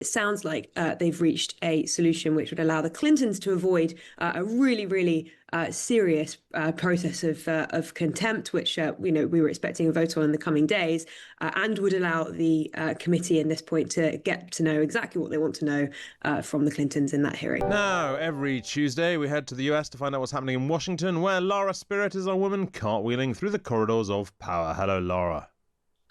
it sounds like they've reached a solution which would allow the Clintons to avoid a really serious process of contempt, which we were expecting a vote on in the coming days, and would allow the committee in this point to get to know exactly what they want to know from the Clintons in that hearing. Now, every Tuesday we head to the US to find out what's happening in Washington, where Lara Spirit is a woman cartwheeling through the corridors of power. Hello, Lara.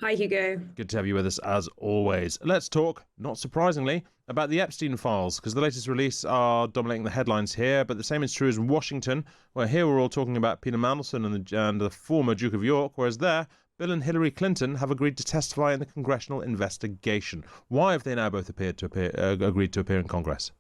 Hi, Hugo. Good to have you with us as always. Let's talk, not surprisingly, about the Epstein files, because the latest release are dominating the headlines here, but the same is true as in Washington, where here we're all talking about Peter Mandelson and the former Duke of York, whereas there, Bill and Hillary Clinton have agreed to testify in the congressional investigation. Why have they now both agreed to appear in Congress?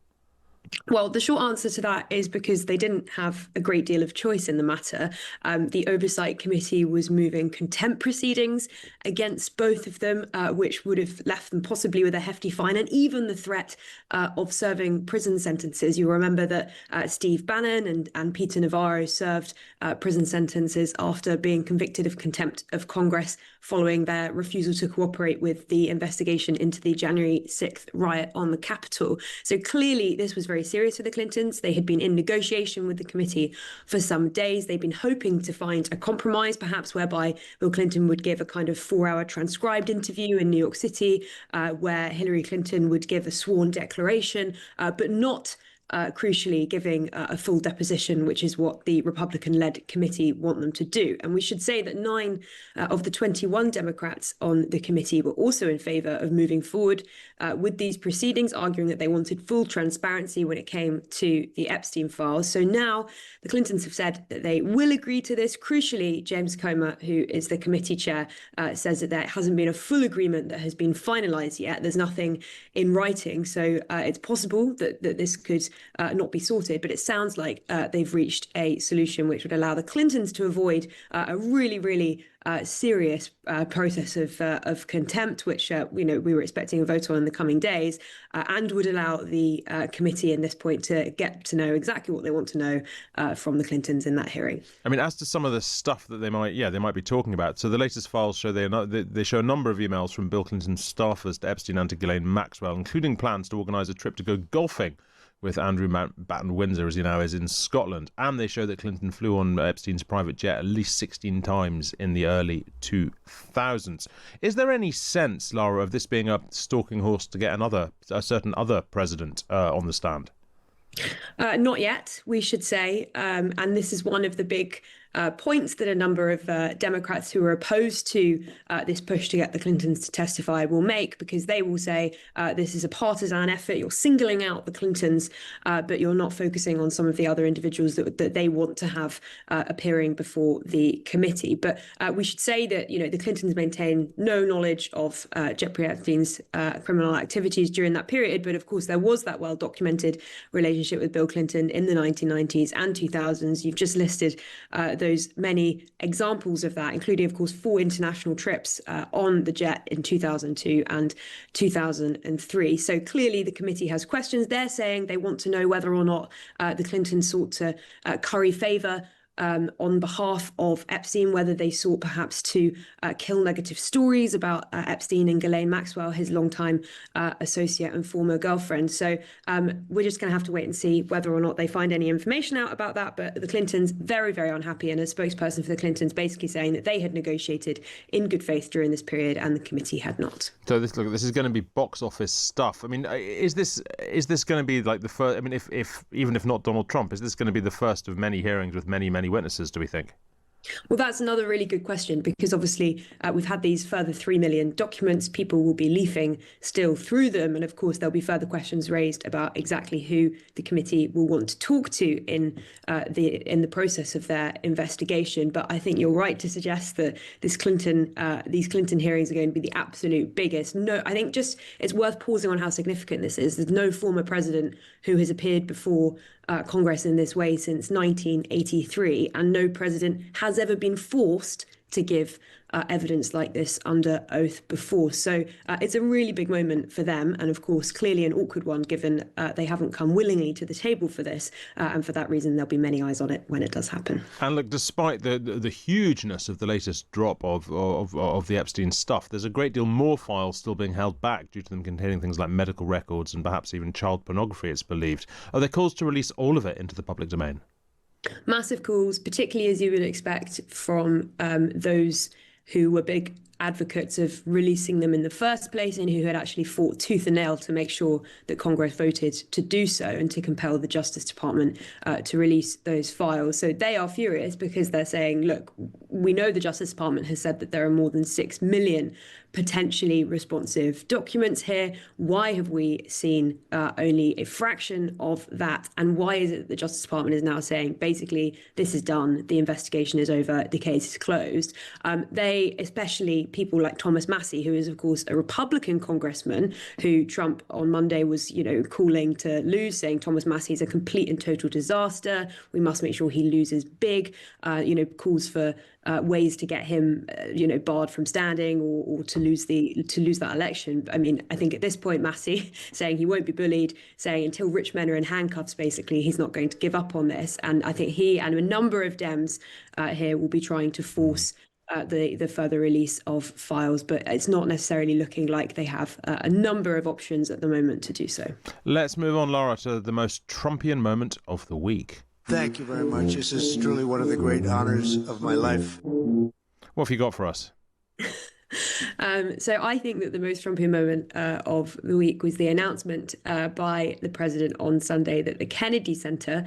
Well, the short answer to that is because they didn't have a great deal of choice in the matter. The Oversight Committee was moving contempt proceedings against both of them, which would have left them possibly with a hefty fine and even the threat of serving prison sentences. You remember that Steve Bannon and Peter Navarro served prison sentences after being convicted of contempt of Congress following their refusal to cooperate with the investigation into the January 6th riot on the Capitol. So clearly this was very serious for the Clintons. They had been in negotiation with the committee for some days. They'd been hoping to find a compromise, perhaps whereby Bill Clinton would give a kind of 4-hour transcribed interview in New York City, where Hillary Clinton would give a sworn declaration, but not crucially giving a full deposition, which is what the Republican-led committee want them to do. And we should say that 9 of the 21 Democrats on the committee were also in favour of moving forward with these proceedings, arguing that they wanted full transparency when it came to the Epstein files. So now the Clintons have said that they will agree to this. Crucially, James Comer, who is the committee chair, says that there hasn't been a full agreement that has been finalised yet. There's nothing in writing. So it's possible that this could not be sorted, but it sounds like they've reached a solution which would allow the Clintons to avoid a really serious process of contempt, which we were expecting a vote on in the coming days, and would allow the committee in this point to get to know exactly what they want to know from the Clintons in that hearing. I mean, as to some of the stuff that they might be talking about. So the latest files show they show a number of emails from Bill Clinton's staffers to Epstein and to Ghislaine Maxwell, including plans to organise a trip to go golfing with Andrew Mountbatten Windsor, as he now is, in Scotland. And they show that Clinton flew on Epstein's private jet at least 16 times in the early 2000s. Is there any sense, Lara, of this being a stalking horse to get a certain other president on the stand? Not yet, we should say. And this is one of the big points that a number of Democrats who are opposed to this push to get the Clintons to testify will make, because they will say this is a partisan effort. You're singling out the Clintons, but you're not focusing on some of the other individuals that they want to have appearing before the committee. But we should say that, the Clintons maintain no knowledge of Jeffrey Epstein's criminal activities during that period. But of course, there was that well-documented relationship with Bill Clinton in the 1990s and 2000s. You've just listed those many examples of that, including, of course, 4 international trips on the jet in 2002 and 2003. So clearly the committee has questions. They're saying they want to know whether or not the Clintons sought to curry favour on behalf of Epstein, whether they sought perhaps to kill negative stories about Epstein and Ghislaine Maxwell, his longtime associate and former girlfriend. So we're just going to have to wait and see whether or not they find any information out about that. But the Clintons, very unhappy, and a spokesperson for the Clintons basically saying that they had negotiated in good faith during this period and the committee had not. So this is going to be box office stuff. I mean, is this going to be like the first? I mean, if even if not Donald Trump, is this going to be the first of many hearings with many witnesses, do we think? Well, that's another really good question, because obviously we've had these further 3 million documents. People will be leafing still through them. And of course, there'll be further questions raised about exactly who the committee will want to talk to in the process of their investigation. But I think you're right to suggest that these Clinton hearings are going to be the absolute biggest. No, I think just it's worth pausing on how significant this is. There's no former president who has appeared before Congress in this way since 1983, and no president has ever been forced to give evidence like this under oath before. So it's a really big moment for them, and of course clearly an awkward one given they haven't come willingly to the table for this, and for that reason there'll be many eyes on it when it does happen. And look, despite the hugeness of the latest drop of the Epstein stuff, there's a great deal more files still being held back due to them containing things like medical records and perhaps even child pornography, it's believed. Are there calls to release all of it into the public domain? Massive calls, particularly as you would expect from those who were big advocates of releasing them in the first place and who had actually fought tooth and nail to make sure that Congress voted to do so and to compel the Justice Department to release those files. So they are furious because they're saying, look, we know the Justice Department has said that there are more than 6 million potentially responsive documents here. Why have we seen only a fraction of that? And why is it that the Justice Department is now saying, basically, this is done, the investigation is over, the case is closed? They, especially people like Thomas Massie, who is, of course, a Republican congressman who Trump on Monday was, calling to lose, saying Thomas Massie is a complete and total disaster. We must make sure he loses big, calls for ways to get him, barred from standing or to lose that election. I mean, I think at this point, Massie saying he won't be bullied, saying until rich men are in handcuffs, basically, he's not going to give up on this. And I think he and a number of Dems here will be trying to force the further release of files, but it's not necessarily looking like they have a number of options at the moment to do so. Let's move on, Lara, to the most Trumpian moment of the week. Thank you very much. This is truly one of the great honors of my life. What have you got for us? So I think that the most Trumpian moment of the week was the announcement by the president on Sunday that the Kennedy Center,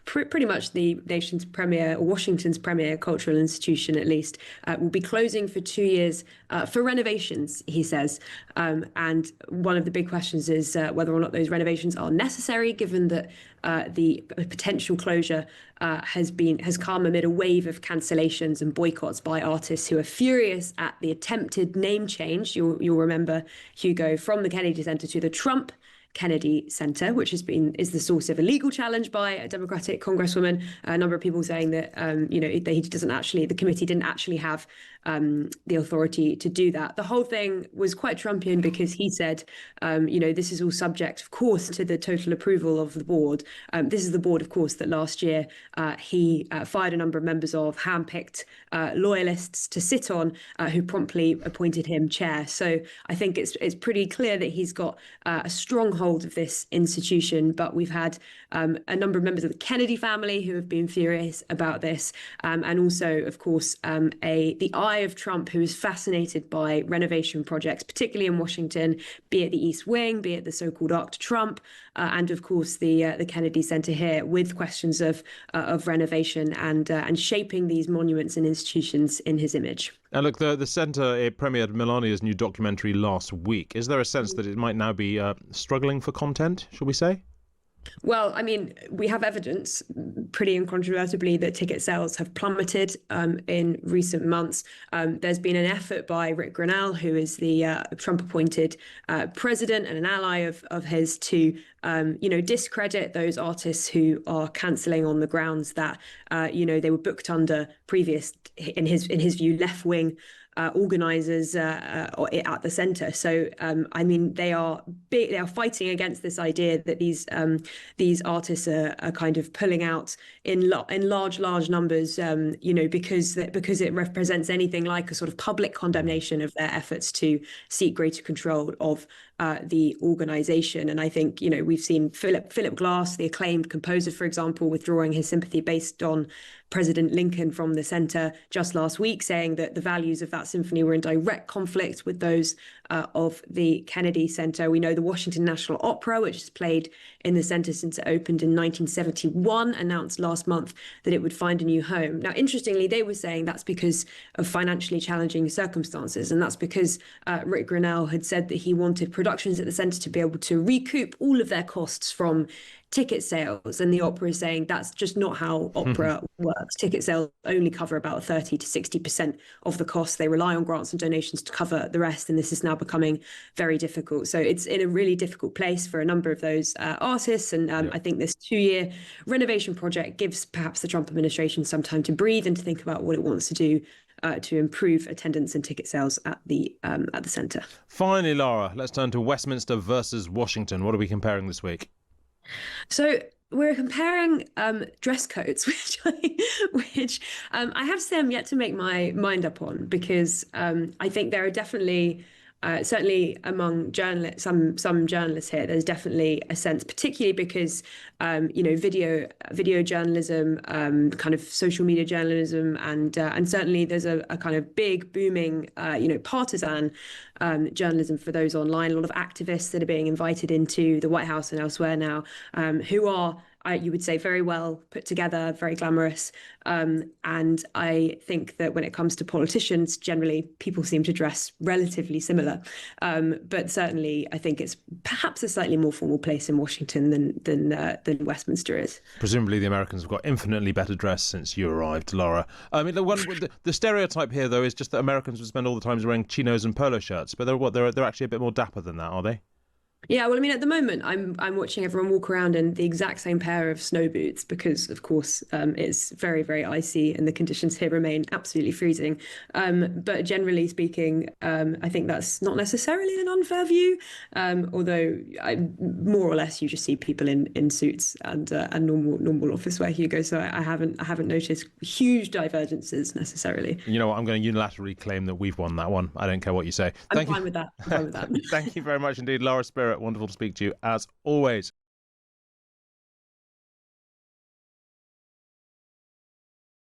pretty much the nation's premier, or Washington's premier cultural institution at least, will be closing for 2 years for renovations, he says. And one of the big questions is whether or not those renovations are necessary, given that the potential closure has come amid a wave of cancellations and boycotts by artists who are furious at the attempted name change. You'll remember, Hugo, from the Kennedy Center to the Trump Kennedy Center, which is the source of a legal challenge by a Democratic congresswoman. A number of people saying that the committee didn't actually have the authority to do that. The whole thing was quite Trumpian because he said, this is all subject, of course, to the total approval of the board. This is the board, of course, that last year he fired a number of members of, handpicked loyalists to sit on, who promptly appointed him chair. So I think it's pretty clear that he's got a strong hold of this institution. But we've had a number of members of the Kennedy family who have been furious about this, and also, of course, the eye of Trump, who is fascinated by renovation projects, particularly in Washington, be it the East Wing, be it the so-called Arc de Trump, and of course the Kennedy Center here, with questions of renovation and shaping these monuments and institutions in his image. And look, the centre, it premiered Melania's new documentary last week. Is there a sense that it might now be struggling for content, shall we say? Well, I mean, we have evidence, pretty incontrovertibly, that ticket sales have plummeted in recent months. There's been an effort by Rick Grenell, who is the Trump-appointed president and an ally of his, to discredit those artists who are cancelling on the grounds that they were booked under previous, in his view, left-wing organisers at the centre. So, they are fighting against this idea that these artists are kind of pulling out in large numbers, because it represents anything like a sort of public condemnation of their efforts to seek greater control of the organisation. And I think, we've seen Philip Glass, the acclaimed composer, for example, withdrawing his sympathy based on President Lincoln from the centre just last week, saying that the values of that symphony were in direct conflict with those of the Kennedy Center. We know the Washington National Opera, which has played in the centre since it opened in 1971, announced last month that it would find a new home. Now, interestingly, they were saying that's because of financially challenging circumstances, and that's because Rick Grenell had said that he wanted productions at the centre to be able to recoup all of their costs from ticket sales, and the opera is saying that's just not how opera works. Ticket sales only cover about 30 to 60% of the costs. They rely on grants and donations to cover the rest, and this is now becoming very difficult. So it's in a really difficult place for a number of those artists, and I think this 2-year renovation project gives perhaps the Trump administration some time to breathe and to think about what it wants to do to improve attendance and ticket sales at the centre. Finally, Lara, let's turn to Westminster versus Washington. What are we comparing this week? So we're comparing dress codes, which I have to say I'm yet to make my mind up on, because I think there are definitely certainly among journalists, some journalists here, there's definitely a sense, particularly because video journalism, kind of social media journalism, and certainly there's a kind of big booming partisan journalism for those online. A lot of activists that are being invited into the White House and elsewhere now, who are, you would say, very well put together, very glamorous. And I think that when it comes to politicians, generally people seem to dress relatively similar. But certainly I think it's perhaps a slightly more formal place in Washington than Westminster is. Presumably the Americans have got infinitely better dress since you arrived, Lara. I mean, the stereotype here, though, is just that Americans would spend all the time wearing chinos and polo shirts. But they're actually a bit more dapper than that, are they? Yeah, well, I mean, at the moment, I'm watching everyone walk around in the exact same pair of snow boots because, of course, it's very, very icy and the conditions here remain absolutely freezing. But generally speaking, I think that's not necessarily an unfair view, although more or less you just see people in suits and normal office wear, Hugo. So I haven't noticed huge divergences necessarily. You know what? I'm going to unilaterally claim that we've won that one. I don't care what you say. I'm fine with that. Thank you very much indeed, Lara Spirit. Wonderful to speak to you as always.